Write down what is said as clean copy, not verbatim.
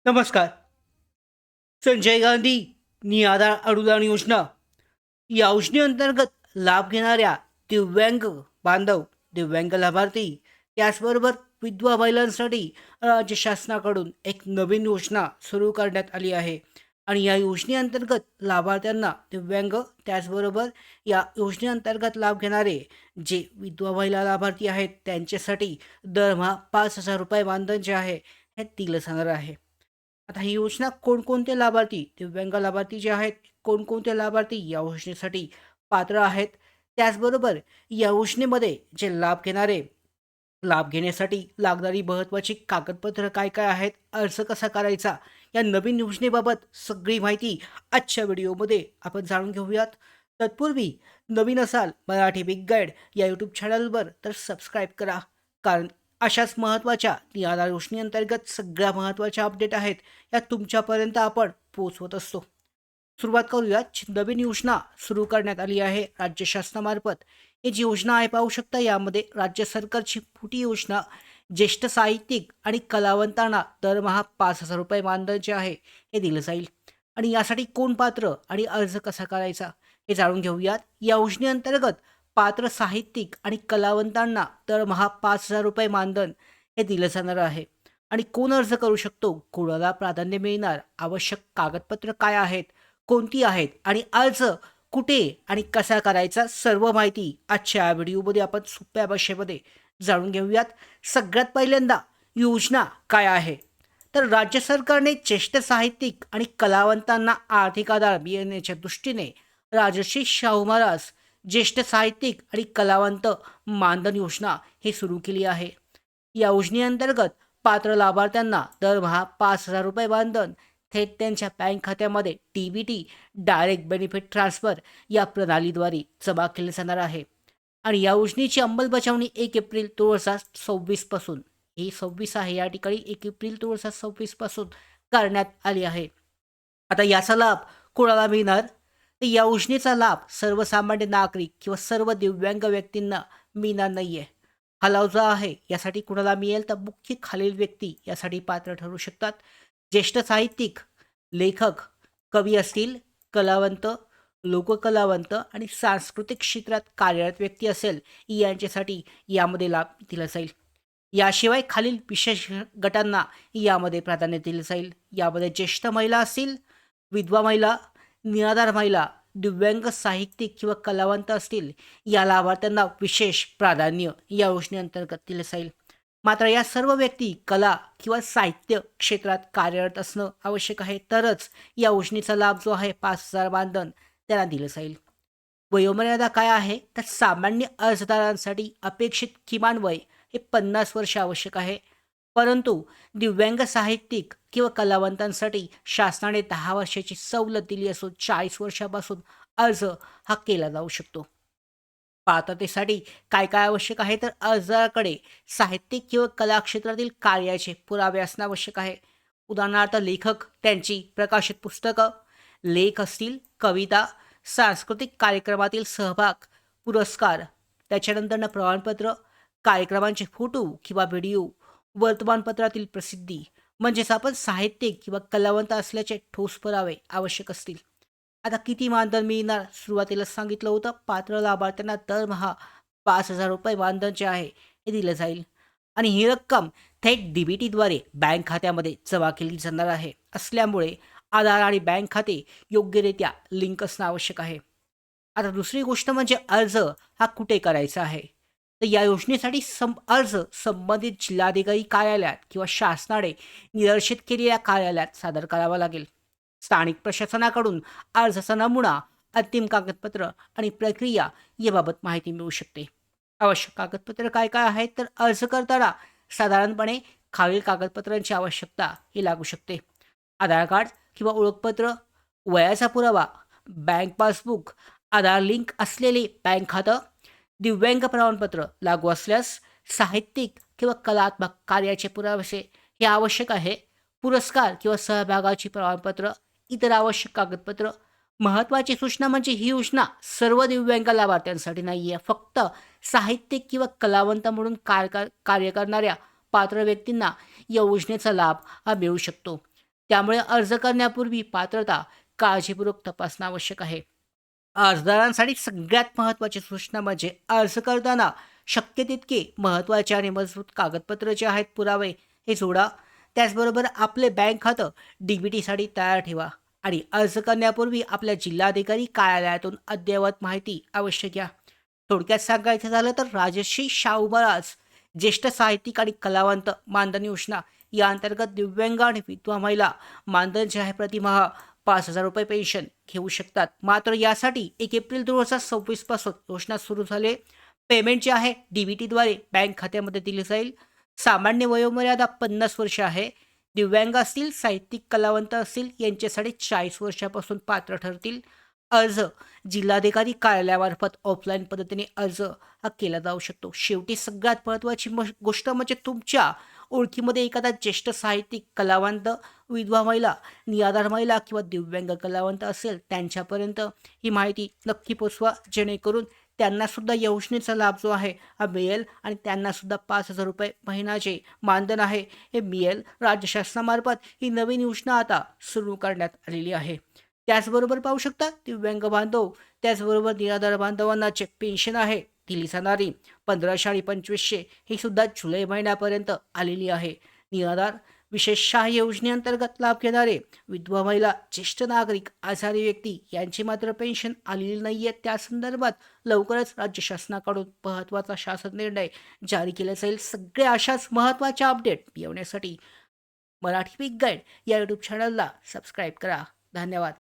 नमस्कार. संजय गांधी निराधार अनुदान योजना या योजनेअंतर्गत लाभ घेणाऱ्या दिव्यांग बांधव, दिव्यांग लाभार्थी, त्याचबरोबर विधवा महिलांसाठी राज्य शासनाकडून एक नवीन योजना सुरू करण्यात आली आहे. आणि या योजनेअंतर्गत लाभार्थ्यांना दिव्यांग, त्याचबरोबर या योजनेअंतर्गत लाभ घेणारे जे विधवा महिला लाभार्थी आहेत त्यांच्यासाठी दरमहा 5,000 रुपये मानधन जे आहे हे दिलं जाणार आहे. आता ही योजना कोणकोणते लाभार्थी, दिव्यांग लाभार्थी जे आहेत, कोणकोणते लाभार्थी या योजनेसाठी पात्र आहेत, त्याचबरोबर या योजनेमध्ये जे लाभ घेणारे, लाभ घेण्यासाठी लागणारी महत्त्वाची कागदपत्रं काय काय आहेत, अर्ज कसा करायचा, या नवीन योजनेबाबत सगळी माहिती आजच्या व्हिडिओमध्ये आपण जाणून घेऊयात. तत्पूर्वी नवीन असाल मराठी बिग गाईड या यूट्यूब चॅनलवर तर सबस्क्राईब करा, कारण अशाच महत्त्वाच्या निराधार योजनेअंतर्गत सगळ्या महत्त्वाच्या अपडेट आहेत या तुमच्यापर्यंत आपण पोहोचवत असतो. सुरुवात करूया. नवीन योजना सुरू करण्यात आली आहे राज्य शासनामार्फत. ही जी योजना आहे पाहू शकता, यामध्ये राज्य सरकारची मोठी योजना ज्येष्ठ साहित्यिक आणि कलावंतांना दरमहा 5,000 रुपये मानधन जे आहे हे दिलं जाईल. आणि यासाठी कोण पात्र आणि अर्ज कसा करायचा हे जाणून घेऊयात. या योजनेअंतर्गत पात्र साहित्यिक आणि कलावंतांना दरमहा 5,000 रुपये मानधन हे दिलं जाणार आहे. आणि कोण अर्ज करू शकतो, कोणाला प्राधान्य मिळणार, आवश्यक कागदपत्र काय आहेत, कोणती आहेत आणि अर्ज कुठे आणि कसा करायचा, सर्व माहिती आजच्या या व्हिडिओमध्ये आपण सोप्या भाषेमध्ये जाणून घेऊयात. सगळ्यात पहिल्यांदा योजना काय आहे, तर राज्य सरकारने ज्येष्ठ साहित्यिक आणि कलावंतांना आर्थिक आधार मिळण्याच्या दृष्टीने राजर्षी शाहू महाराज ज्येष्ठ साहित्यिक आणि कलावंत मानधन योजना ही सुरू केली आहे. या योजनेअंतर्गत पात्र लाभार्थ्यांना दरमहा 5,000 रुपये मानधन थेट त्यांच्या बँक खात्यामध्ये DBT डायरेक्ट बेनिफिट ट्रान्सफर या प्रणालीद्वारे जमा केले जाणार आहे. आणि या योजनेची अंमलबजावणी 1 एप्रिल 2026 पासून, ही 26 आहे या ठिकाणी, 1 एप्रिल 2026 पासून करण्यात आली आहे. आता याचा लाभ कोणाला मिळणार, तर या योजनेचा लाभ सर्वसामान्य नागरिक किंवा सर्व दिव्यांग व्यक्तींना मिळणार नाहीये. हा लाभ जो आहे यासाठी कुणाला मिळेल, तर मुख्य खालील व्यक्ती यासाठी पात्र ठरू शकतात. ज्येष्ठ साहित्यिक, लेखक, कवी असतील, कलावंत, लोककलावंत आणि सांस्कृतिक क्षेत्रात कार्यरत व्यक्ती असेल, यांच्यासाठी यामध्ये लाभ दिला जाईल. याशिवाय खालील विशेष गटांना यामध्ये प्राधान्य दिले जाईल. यामध्ये ज्येष्ठ महिला असतील, विधवा महिला, निराधार महिला, दिव्यांग साहित्यिक किंवा कलावंत असतील, या लाभार्थ्यांना विशेष प्राधान्य या योजनेअंतर्गत दिले जाईल. मात्र या सर्व व्यक्ती कला किंवा साहित्य क्षेत्रात कार्यरत असणं आवश्यक आहे, तरच या योजनेचा लाभ जो आहे 5,000 मानधन त्यांना दिलं जाईल. वयोमर्यादा काय आहे, तर सामान्य अर्जदारांसाठी अपेक्षित किमान वय हे 50 वर्ष आवश्यक आहे. परंतु दिव्यांग साहित्यिक किंवा कलावंतांसाठी शासनाने 10 वर्षाची सवलत दिली असून 40 वर्षापासून अर्ज हा केला जाऊ शकतो. पात्रतेसाठी काय काय आवश्यक आहे, तर अर्जदाराकडे साहित्यिक किंवा कला क्षेत्रातील कार्याचे पुरावे असणे आवश्यक आहे. उदाहरणार्थ लेखक त्यांची प्रकाशित पुस्तकं, लेख असतील, कविता, सांस्कृतिक कार्यक्रमातील सहभाग, पुरस्कार, त्याच्यानंतरनं प्रमाणपत्र, कार्यक्रमांचे फोटो किंवा व्हिडिओ, वर्तमानपत्रातील प्रसिद्धी, म्हणजेच आपण साहित्यिक किंवा कलावंत असल्याचे ठोस पुरावे आवश्यक असतील. आता किती मानधन मिळणार, सुरुवातीला सांगितलं होतं पात्र लाभार्थ्यांना दरमहा 5,000 रुपये मानधन जे आहे हे दिलं जाईल. आणि ही रक्कम थेट DBTद्वारे बँक खात्यामध्ये जमा केली जाणार आहे, असल्यामुळे आधार आणि बँक खाते योग्यरित्या लिंक असणं आवश्यक आहे. आता दुसरी गोष्ट म्हणजे अर्ज हा कुठे करायचा आहे, तर या योजनेसाठी अर्ज संबंधित जिल्हाधिकारी कार्यालयात किंवा शासनाने निदर्शित केलेल्या कार्यालयात सादर करावा लागेल. स्थानिक प्रशासनाकडून अर्जाचा नमुना, अंतिम कागदपत्र आणि प्रक्रिया याबाबत माहिती मिळू शकते. आवश्यक कागदपत्र काय काय आहेत, तर अर्ज करताना साधारणपणे खालील कागदपत्रांची आवश्यकता ही लागू शकते: आधार कार्ड किंवा ओळखपत्र, वयाचा पुरावा, बँक पासबुक, आधार लिंक असलेले बँक खातं, दिव्यांग प्रमाणपत्र लागू असल्यास, साहित्यिक किंवा कलात्मक कार्याचे पुरावे हे आवश्यक आहे. पुरस्कार किंवा सहभागाची प्रमाणपत्र, इतर आवश्यक कागदपत्र. महत्त्वाची सूचना म्हणजे ही योजना सर्व दिव्यांग लाभार्थ्यांसाठी नाही आहे, फक्त साहित्यिक किंवा कलावंत म्हणून कार्य करणाऱ्या पात्र व्यक्तींना या योजनेचा लाभ हा मिळू शकतो. त्यामुळे अर्ज करण्यापूर्वी पात्रता काळजीपूर्वक तपासणं आवश्यक आहे. अर्जदारांसाठी सगळ्यात महत्त्वाची सूचना म्हणजे अर्ज करताना शक्य तितके महत्त्वाचे आणि मजबूत कागदपत्र जे आहेत पुरावे हे जोडा. त्याचबरोबर आपले बँक खातं डी-बी-टीसाठी तयार ठेवा आणि अर्ज करण्यापूर्वी आपल्या जिल्हाधिकारी कार्यालयातून अद्ययावत माहिती अवश्य घ्या. थोडक्यात सांगायचं झालं तर राजश्री शाहू महाराज ज्येष्ठ साहित्यिक आणि कलावंत मानधन योजना या अंतर्गत दिव्यांग आणि विधवा महिला मानधन जे आहे प्रतिमाह 5,000 रुपये पेन्शन घेऊ शकतात. मात्र यासाठी 1 एप्रिल 2026 पासून योजना सुरू झाली. पेमेंट जे आहे डी-बी-टीद्वारे बँक खात्यामध्ये दिली जाईल. सामान्य वयोमर्यादा 50 वर्ष आहे. दिव्यांग असतील, साहित्यिक कलावंत असतील यांच्यासाठी 40 वर्षापासून पात्र ठरतील. अर्ज जिल्हाधिकारी कार्यालयामार्फत ऑफलाईन पद्धतीने अर्ज हा केला जाऊ शकतो. शेवटी सगळ्यात महत्त्वाची गोष्ट म्हणजे तुमच्या ओळखीमध्ये एखादा ज्येष्ठ साहित्यिक, कलावंत, विधवा महिला, निराधार महिला किंवा दिव्यांग कलावंत असेल त्यांच्यापर्यंत ही माहिती नक्की पोचवा, जेणेकरून त्यांनासुद्धा योजनेचा लाभ जो आहे हा मिळेल आणि त्यांनासुद्धा 5,000 रुपये महिन्याचे मानधन आहे हे मिळेल. राज्य शासनामार्फत ही नवीन योजना आता सुरू करण्यात आलेली आहे. त्याचबरोबर पाहू शकता दिव्यांग बांधव, त्याचबरोबर निराधार बांधवांना जे पेन्शन आहे दिली जाणारी 1,500 आणि 2,500 ही सुद्धा जुलै महिन्यापर्यंत आलेली आहे. निराधार विशेष सहाय्य योजनेअंतर्गत लाभ घेणारे विधवा महिला, ज्येष्ठ नागरिक, आजारी व्यक्ती यांची मात्र पेन्शन आलेली नाही आहे. त्या संदर्भात लवकरच राज्य शासनाकडून महत्त्वाचा शासन निर्णय जारी केला जाईल. सगळ्या अशाच महत्त्वाच्या अपडेट मिळवण्यासाठी मराठी बिग गाईड या यूट्यूब चॅनलला सबस्क्राईब करा. धन्यवाद.